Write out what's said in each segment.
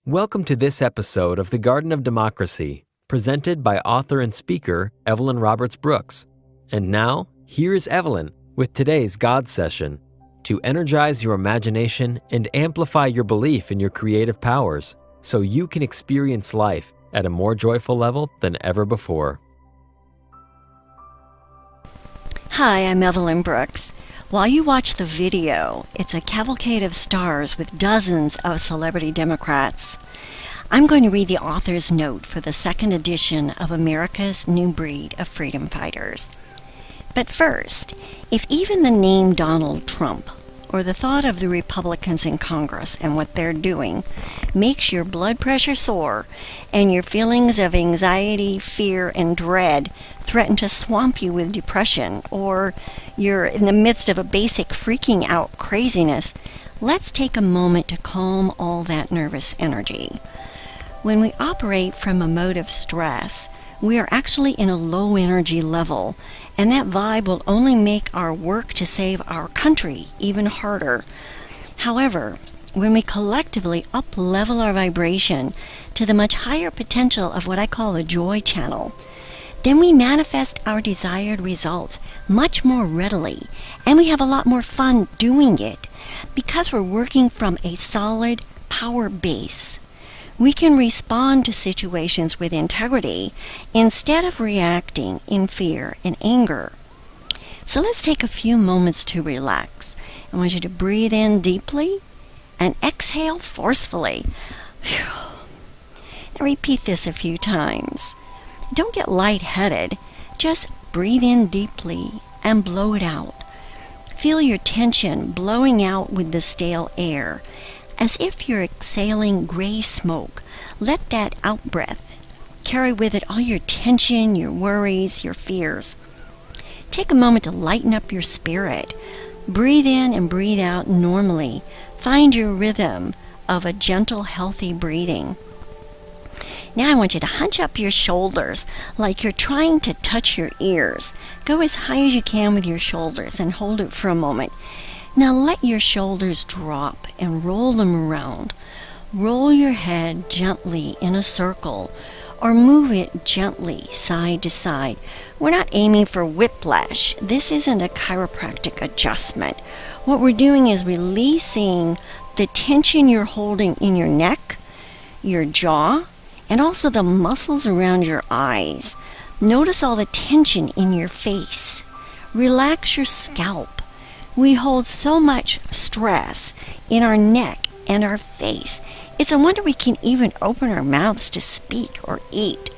Welcome to this episode of The Garden of Democracy, presented by author and speaker Evelyn Roberts Brooks. And now, here is Evelyn with today's God Session to energize your imagination and amplify your belief in your creative powers so you can experience life at a more joyful level than ever before. Hi, I'm Evelyn Brooks. While you watch the video, it's a cavalcade of stars with dozens of celebrity Democrats. I'm going to read the author's note for the second edition of America's New Breed of Freedom Fighters. But first, if even the name Donald Trump or the thought of the Republicans in Congress and what they're doing makes your blood pressure soar and your feelings of anxiety, fear, and dread threaten to swamp you with depression, or you're in the midst of a basic freaking out craziness, let's take a moment to calm all that nervous energy. When we operate from a mode of stress, we are actually in a low energy level, and that vibe will only make our work to save our country even harder. However, when we collectively up-level our vibration to the much higher potential of what I call the joy channel, then we manifest our desired results much more readily, and we have a lot more fun doing it because we're working from a solid power base. We can respond to situations with integrity instead of reacting in fear and anger. So let's take a few moments to relax. I want you to breathe in deeply and exhale forcefully. Now repeat this a few times. Don't get lightheaded. Just breathe in deeply and blow it out. Feel your tension blowing out with the stale air, as if you're exhaling gray smoke. Let that out-breath carry with it all your tension, your worries, your fears. Take a moment to lighten up your spirit. Breathe in and breathe out normally. Find your rhythm of a gentle, healthy breathing. Now I want you to hunch up your shoulders like you're trying to touch your ears. Go as high as you can with your shoulders and hold it for a moment. Now let your shoulders drop and roll them around. Roll your head gently in a circle or move it gently side to side. We're not aiming for whiplash. This isn't a chiropractic adjustment. What we're doing is releasing the tension you're holding in your neck, your jaw, and also the muscles around your eyes. Notice all the tension in your face. Relax your scalp. We hold so much stress in our neck and our face. It's a wonder we can even open our mouths to speak or eat.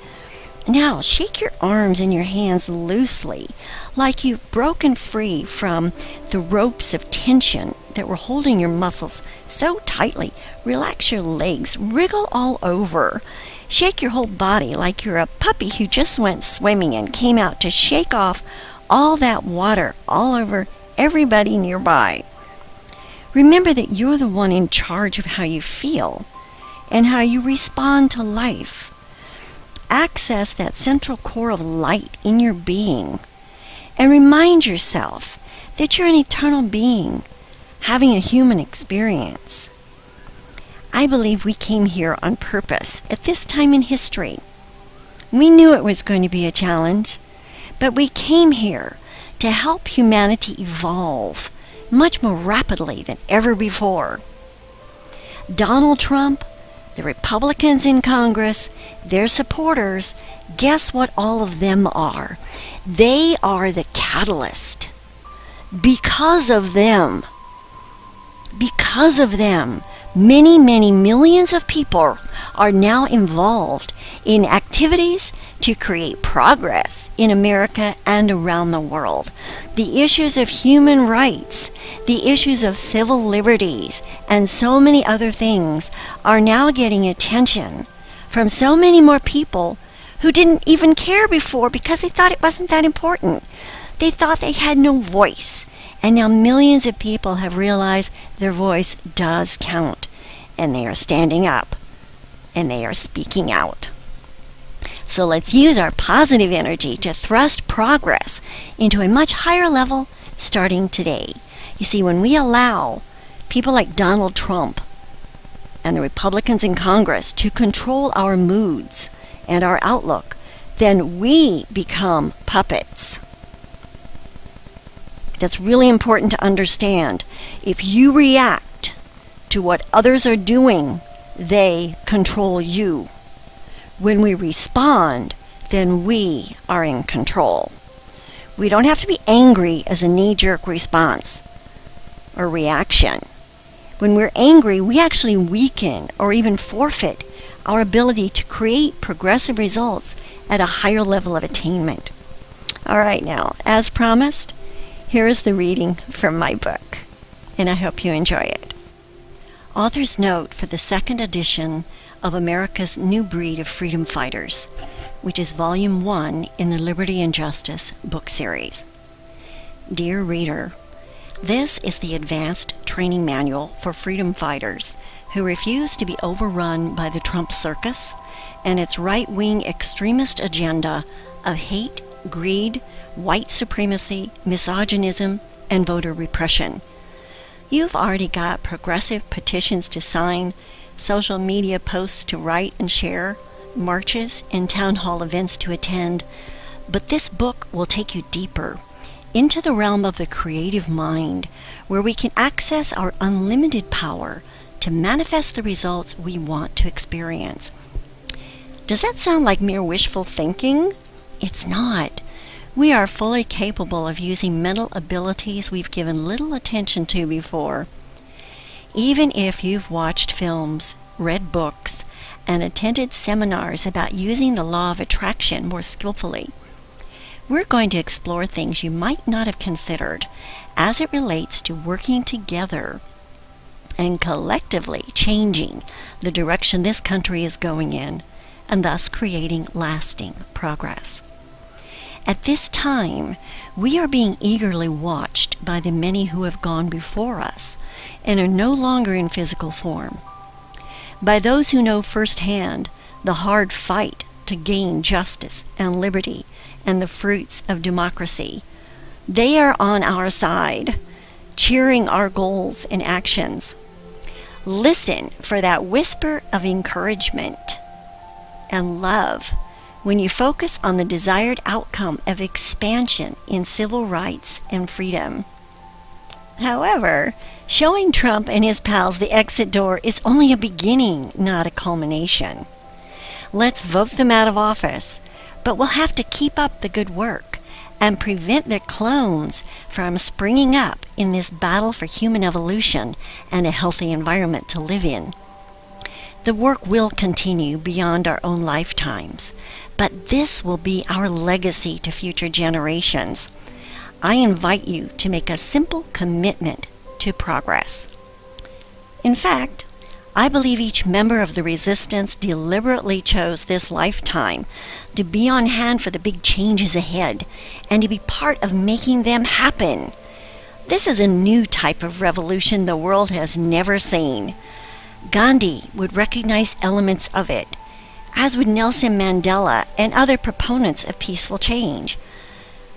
Now, shake your arms and your hands loosely, like you've broken free from the ropes of tension that were holding your muscles so tightly. Relax your legs, wriggle all over. Shake your whole body like you're a puppy who just went swimming and came out to shake off all that water all over everybody nearby. Remember that you're the one in charge of how you feel and how you respond to life. Access that central core of light in your being and remind yourself that you're an eternal being having a human experience. I believe we came here on purpose at this time in history. We knew it was going to be a challenge, but we came here to help humanity evolve much more rapidly than ever before. Donald Trump, the Republicans in Congress, their supporters, guess what all of them are? They are the catalyst. Because of them, many, many millions of people are now involved in activities to create progress in America and around the world. The issues of human rights, the issues of civil liberties, and so many other things are now getting attention from so many more people who didn't even care before because they thought it wasn't that important. They thought they had no voice. And now millions of people have realized their voice does count. And they are standing up. And they are speaking out. So let's use our positive energy to thrust progress into a much higher level starting today. You see, when we allow people like Donald Trump and the Republicans in Congress to control our moods and our outlook, then we become puppets. That's really important to understand. If you react to what others are doing, they control you. When we respond, then we are in control. We don't have to be angry as a knee-jerk response or reaction. When we're angry, we actually weaken or even forfeit our ability to create progressive results at a higher level of attainment. All right, now, as promised, here is the reading from my book, and I hope you enjoy it. Author's note for the second edition of America's New Breed of Freedom Fighters, which is Volume 1 in the Liberty and Justice book series. Dear reader, this is the advanced training manual for freedom fighters who refuse to be overrun by the Trump circus and its right-wing extremist agenda of hate, greed, white supremacy, misogynism, and voter repression. You've already got progressive petitions to sign, social media posts to write and share, marches and town hall events to attend, but this book will take you deeper into the realm of the creative mind, where we can access our unlimited power to manifest the results we want to experience. Does that sound like mere wishful thinking? It's not. We are fully capable of using mental abilities we've given little attention to before. Even if you've watched films, read books, and attended seminars about using the law of attraction more skillfully, we're going to explore things you might not have considered as it relates to working together and collectively changing the direction this country is going in, and thus creating lasting progress. At this time, we are being eagerly watched by the many who have gone before us and are no longer in physical form. By those who know firsthand the hard fight to gain justice and liberty and the fruits of democracy. They are on our side, cheering our goals and actions. Listen for that whisper of encouragement and love when you focus on the desired outcome of expansion in civil rights and freedom. However, showing Trump and his pals the exit door is only a beginning, not a culmination. Let's vote them out of office, but we'll have to keep up the good work and prevent their clones from springing up in this battle for human evolution and a healthy environment to live in. The work will continue beyond our own lifetimes, but this will be our legacy to future generations. I invite you to make a simple commitment to progress. In fact, I believe each member of the resistance deliberately chose this lifetime to be on hand for the big changes ahead and to be part of making them happen. This is a new type of revolution the world has never seen. Gandhi would recognize elements of it, as would Nelson Mandela and other proponents of peaceful change.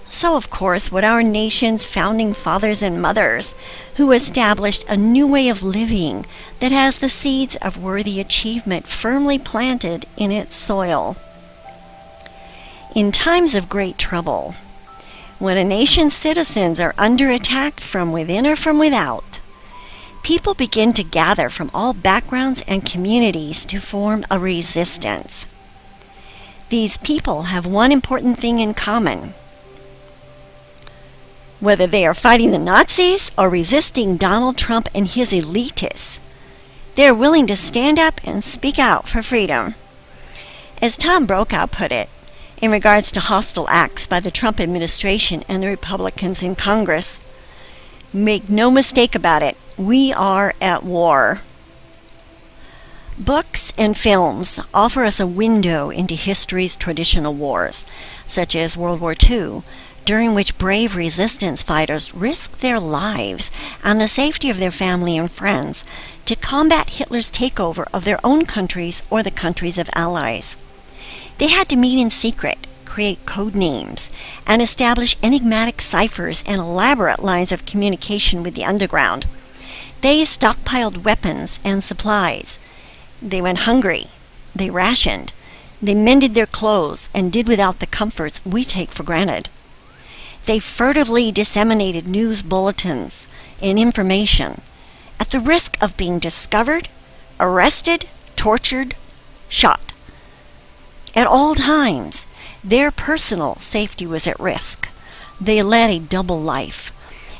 So, of course, would our nation's founding fathers and mothers, who established a new way of living that has the seeds of worthy achievement firmly planted in its soil. In times of great trouble, when a nation's citizens are under attack from within or from without, people begin to gather from all backgrounds and communities to form a resistance. These people have one important thing in common. Whether they are fighting the Nazis or resisting Donald Trump and his elitists, they are willing to stand up and speak out for freedom. As Tom Brokaw put it, in regards to hostile acts by the Trump administration and the Republicans in Congress, make no mistake about it, we are at war. Books and films offer us a window into history's traditional wars, such as World War II, during which brave resistance fighters risked their lives and the safety of their family and friends to combat Hitler's takeover of their own countries or the countries of allies. They had to meet in secret, create code names, and establish enigmatic ciphers and elaborate lines of communication with the underground. They stockpiled weapons and supplies, They went hungry. They rationed. They mended their clothes and did without the comforts we take for granted. They furtively disseminated news bulletins and information at the risk of being discovered, arrested, tortured, shot. At all times, their personal safety was at risk. They led a double life,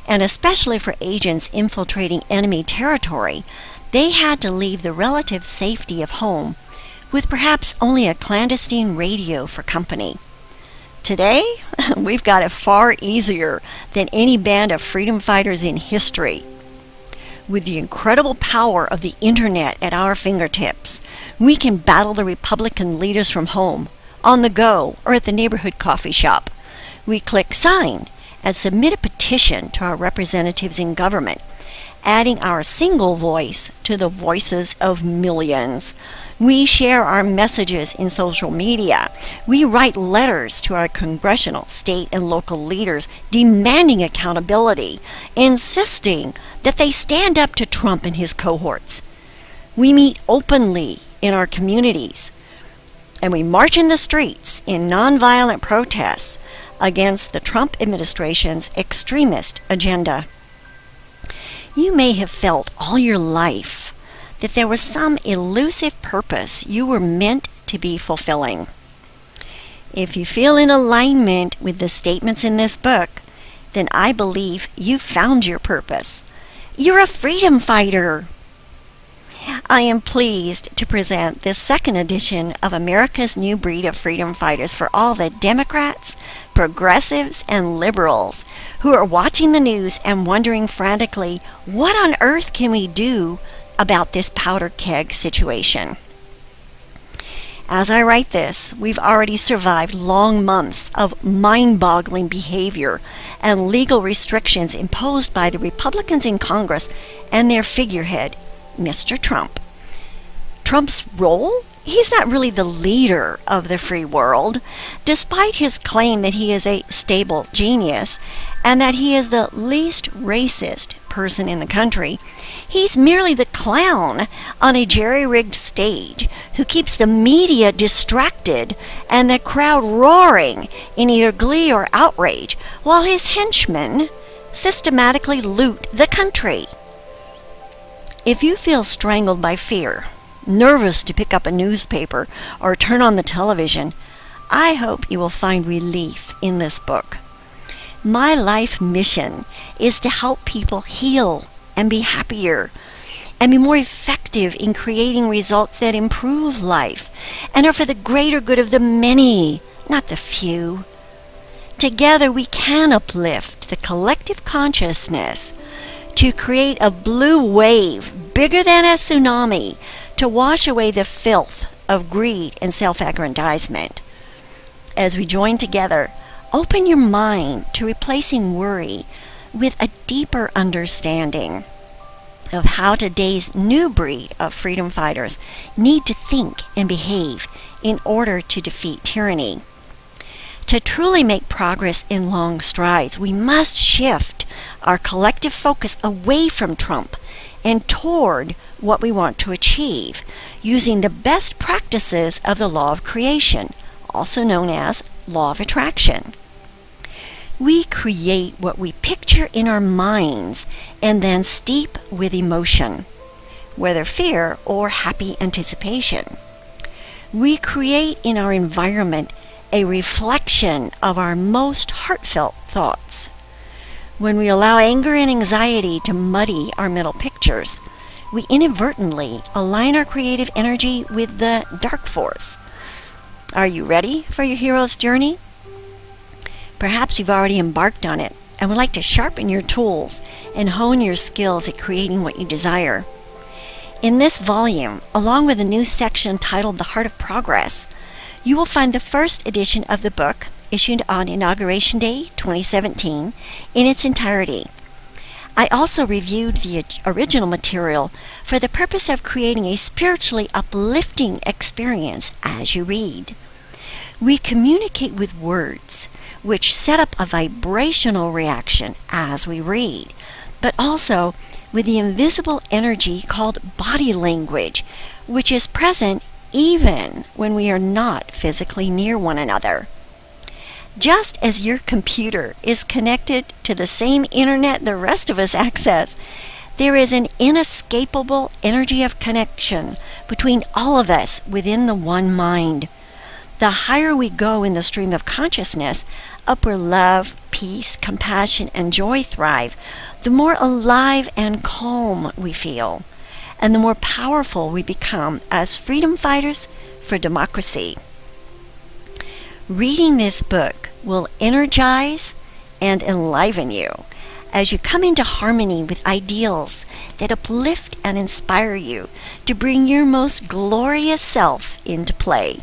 and especially for agents infiltrating enemy territory, they had to leave the relative safety of home with perhaps only a clandestine radio for company. Today, we've got it far easier than any band of freedom fighters in history. With the incredible power of the internet at our fingertips, we can battle the Republican leaders from home, on the go, or at the neighborhood coffee shop. We click sign and submit a petition to our representatives in government, adding our single voice to the voices of millions. We share our messages in social media. We write letters to our congressional, state, and local leaders demanding accountability, insisting that they stand up to Trump and his cohorts. We meet openly in our communities, and we march in the streets in nonviolent protests against the Trump administration's extremist agenda. You may have felt all your life that there was some elusive purpose you were meant to be fulfilling. If you feel in alignment with the statements in this book, then I believe you've found your purpose. You're a freedom fighter. I am pleased to present this second edition of America's New Breed of Freedom Fighters for all the Democrats, progressives, and liberals who are watching the news and wondering frantically, what on earth can we do about this powder keg situation? As I write this, we've already survived long months of mind-boggling behavior and legal restrictions imposed by the Republicans in Congress and their figurehead, Mr. Trump. Trump's role? He's not really the leader of the free world, despite his claim that he is a stable genius and that he is the least racist person in the country. He's merely the clown on a jerry-rigged stage who keeps the media distracted and the crowd roaring in either glee or outrage, while his henchmen systematically loot the country. If you feel strangled by fear, nervous to pick up a newspaper or turn on the television, I hope you will find relief in this book. My life mission is to help people heal and be happier and be more effective in creating results that improve life and are for the greater good of the many, not the few. Together we can uplift the collective consciousness to create a blue wave bigger than a tsunami to wash away the filth of greed and self-aggrandizement. As we join together, open your mind to replacing worry with a deeper understanding of how today's new breed of freedom fighters need to think and behave in order to defeat tyranny. To truly make progress in long strides, we must shift our collective focus away from Trump and toward what we want to achieve, using the best practices of the law of creation, also known as law of attraction. We create what we picture in our minds and then steep with emotion, whether fear or happy anticipation. We create in our environment a reflection of our most heartfelt thoughts. When we allow anger and anxiety to muddy our mental pictures, we inadvertently align our creative energy with the dark force. Are you ready for your hero's journey? Perhaps you've already embarked on it and would like to sharpen your tools and hone your skills at creating what you desire. In this volume, along with a new section titled The Heart of Progress, you will find the first edition of the book, issued on Inauguration Day 2017, in its entirety. I also reviewed the original material for the purpose of creating a spiritually uplifting experience as you read. We communicate with words, which set up a vibrational reaction as we read, but also with the invisible energy called body language, which is present even when we are not physically near one another. Just as your computer is connected to the same internet the rest of us access, there is an inescapable energy of connection between all of us within the one mind. The higher we go in the stream of consciousness, up where love, peace, compassion, and joy thrive, the more alive and calm we feel, and the more powerful we become as freedom fighters for democracy. Reading this book will energize and enliven you as you come into harmony with ideals that uplift and inspire you to bring your most glorious self into play.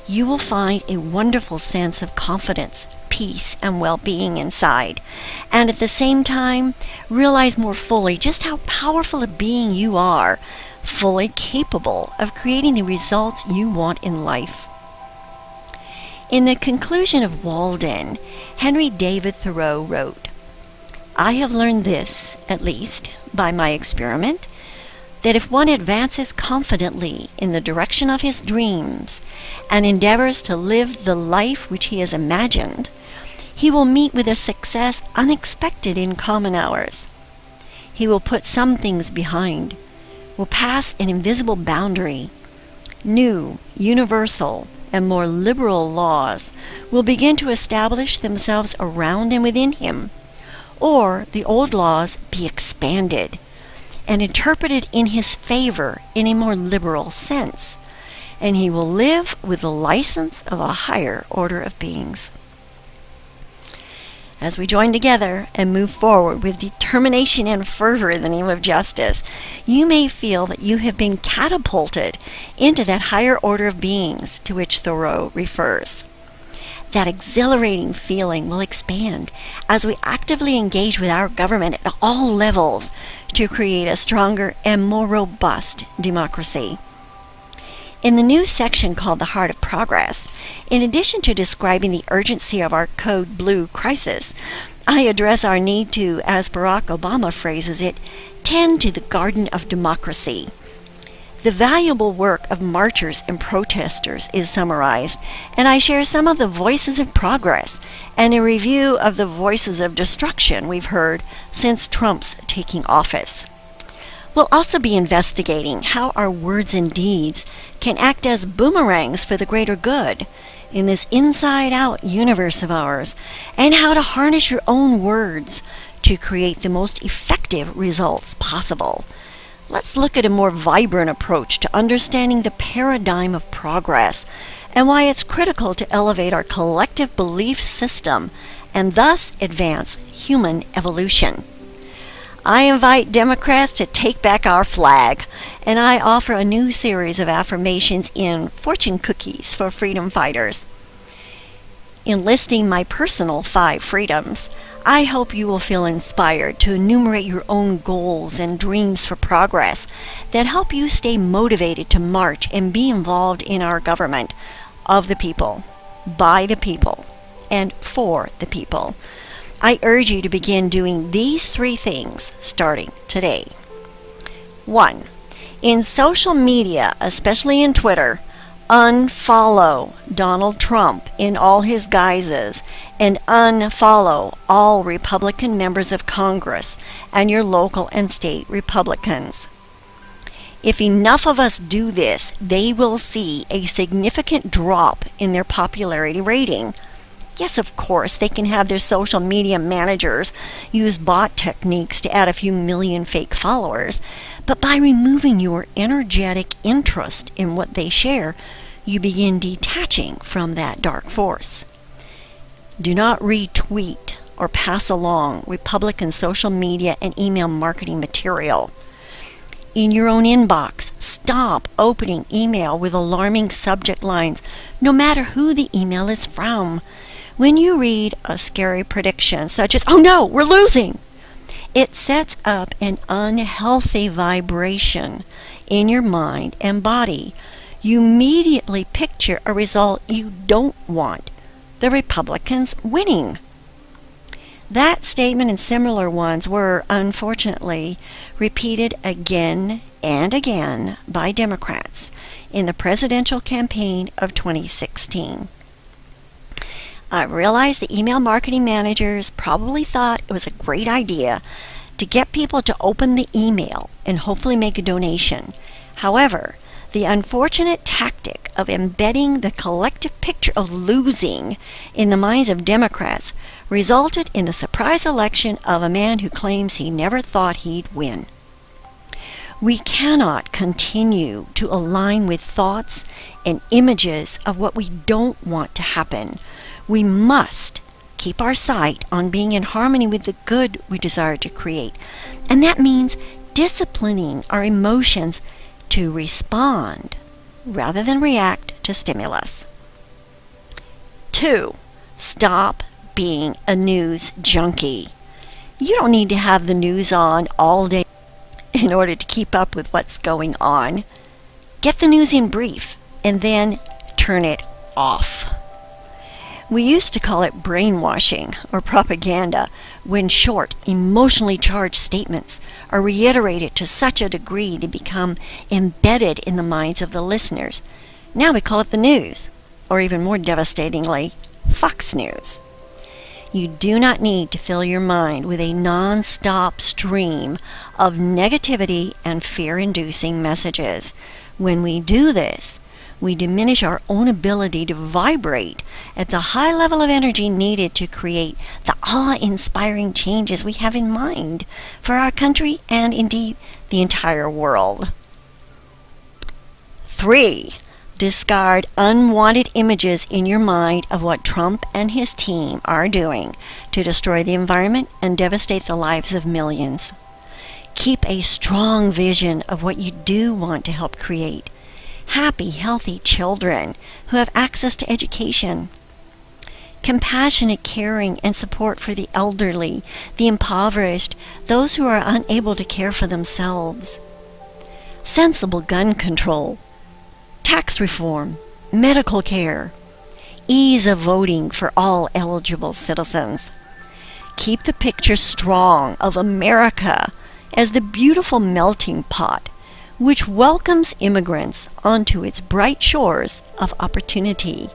You will find a wonderful sense of confidence, peace, and well-being inside, and at the same time realize more fully just how powerful a being you are, fully capable of creating the results you want in life. In the conclusion of Walden, Henry David Thoreau wrote, "I have learned this, at least, by my experiment, that if one advances confidently in the direction of his dreams and endeavors to live the life which he has imagined, he will meet with a success unexpected in common hours. He will put some things behind, will pass an invisible boundary. New, universal, and more liberal laws will begin to establish themselves around and within him, or the old laws be expanded and interpreted in his favor in a more liberal sense, and he will live with the license of a higher order of beings." As we join together and move forward with determination and fervor in the name of justice, you may feel that you have been catapulted into that higher order of beings to which Thoreau refers. That exhilarating feeling will expand as we actively engage with our government at all levels to create a stronger and more robust democracy. In the new section called The Heart of Progress, in addition to describing the urgency of our Code Blue crisis, I address our need to, as Barack Obama phrases it, tend to the garden of democracy. The valuable work of marchers and protesters is summarized, and I share some of the voices of progress and a review of the voices of destruction we've heard since Trump's taking office. We'll also be investigating how our words and deeds can act as boomerangs for the greater good in this inside-out universe of ours, and how to harness your own words to create the most effective results possible. Let's look at a more vibrant approach to understanding the paradigm of progress and why it's critical to elevate our collective belief system and thus advance human evolution. I invite Democrats to take back our flag, and I offer a new series of affirmations in Fortune Cookies for Freedom Fighters. In listing my personal 5 freedoms, I hope you will feel inspired to enumerate your own goals and dreams for progress that help you stay motivated to march and be involved in our government of the people, by the people, and for the people. I urge you to begin doing these 3 things starting today. 1. In social media, especially in Twitter, unfollow Donald Trump in all his guises and unfollow all Republican members of Congress and your local and state Republicans. If enough of us do this, they will see a significant drop in their popularity rating. Yes, of course, they can have their social media managers use bot techniques to add a few million fake followers, but by removing your energetic interest in what they share, you begin detaching from that dark force. Do not retweet or pass along Republican social media and email marketing material. In your own inbox, stop opening email with alarming subject lines, no matter who the email is from. When you read a scary prediction such as, "Oh no, we're losing," it sets up an unhealthy vibration in your mind and body. You immediately picture a result you don't want, the Republicans winning. That statement and similar ones were, unfortunately, repeated again and again by Democrats in the presidential campaign of 2016. I realize the email marketing managers probably thought it was a great idea to get people to open the email and hopefully make a donation. However, the unfortunate tactic of embedding the collective picture of losing in the minds of Democrats resulted in the surprise election of a man who claims he never thought he'd win. We cannot continue to align with thoughts and images of what we don't want to happen. We must keep our sight on being in harmony with the good we desire to create. And that means disciplining our emotions to respond rather than react to stimulus. 2. Stop being a news junkie. You don't need to have the news on all day in order to keep up with what's going on. Get the news in brief and then turn it off. We used to call it brainwashing or propaganda when short, emotionally charged statements are reiterated to such a degree they become embedded in the minds of the listeners. Now we call it the news, or even more devastatingly, Fox News. You do not need to fill your mind with a non-stop stream of negativity and fear-inducing messages. When we do this, we diminish our own ability to vibrate at the high level of energy needed to create the awe-inspiring changes we have in mind for our country and indeed the entire world. 3. Discard unwanted images in your mind of what Trump and his team are doing to destroy the environment and devastate the lives of millions. Keep a strong vision of what you do want to help create. Happy, healthy children who have access to education. Compassionate caring and support for the elderly, the impoverished, those who are unable to care for themselves. Sensible gun control. Tax reform. Medical care. Ease of voting for all eligible citizens. Keep the picture strong of America as the beautiful melting pot which welcomes immigrants onto its bright shores of opportunity.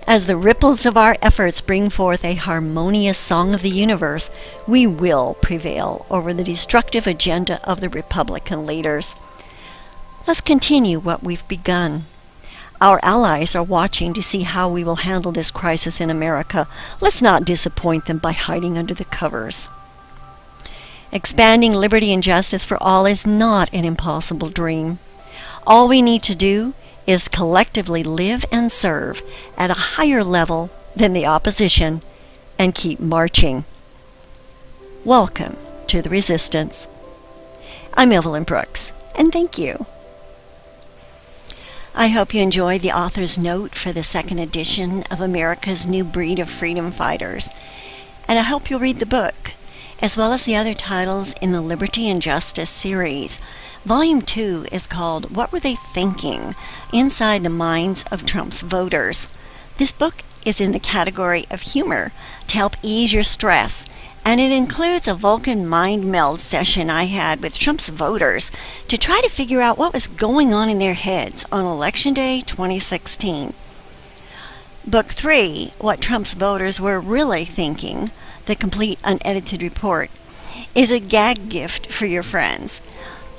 As the ripples of our efforts bring forth a harmonious song of the universe, we will prevail over the destructive agenda of the Republican leaders. Let's continue what we've begun. Our allies are watching to see how we will handle this crisis in America. Let's not disappoint them by hiding under the covers. Expanding liberty and justice for all is not an impossible dream. All we need to do is collectively live and serve at a higher level than the opposition and keep marching. Welcome to the resistance. I'm Evelyn Brooks, and thank you. I hope you enjoyed the author's note for the second edition of America's New Breed of Freedom Fighters, and I hope you'll read the book, as well as the other titles in the Liberty and Justice series. Volume 2 is called What Were They Thinking? Inside the Minds of Trump's Voters. This book is in the category of humor to help ease your stress, and it includes a Vulcan mind meld session I had with Trump's voters to try to figure out what was going on in their heads on Election Day 2016. Book 3, What Trump's Voters Were Really Thinking, the complete unedited report, is a gag gift for your friends.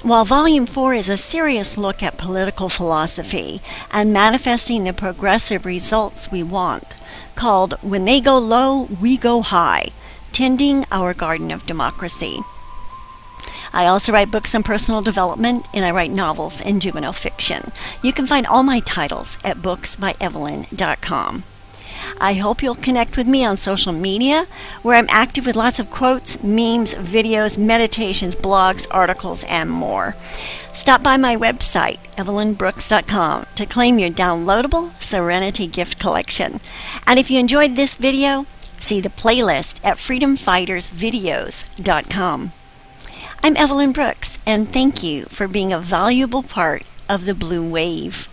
While Volume 4 is a serious look at political philosophy and manifesting the progressive results we want, called When They Go Low, We Go High, Tending Our Garden of Democracy. I also write books on personal development, and I write novels and juvenile fiction. You can find all my titles at booksbyevelyn.com. I hope you'll connect with me on social media, where I'm active with lots of quotes, memes, videos, meditations, blogs, articles, and more. Stop by my website, evelynbrooks.com, to claim your downloadable Serenity gift collection. And if you enjoyed this video, see the playlist at freedomfightersvideos.com. I'm Evelyn Brooks, and thank you for being a valuable part of the Blue Wave.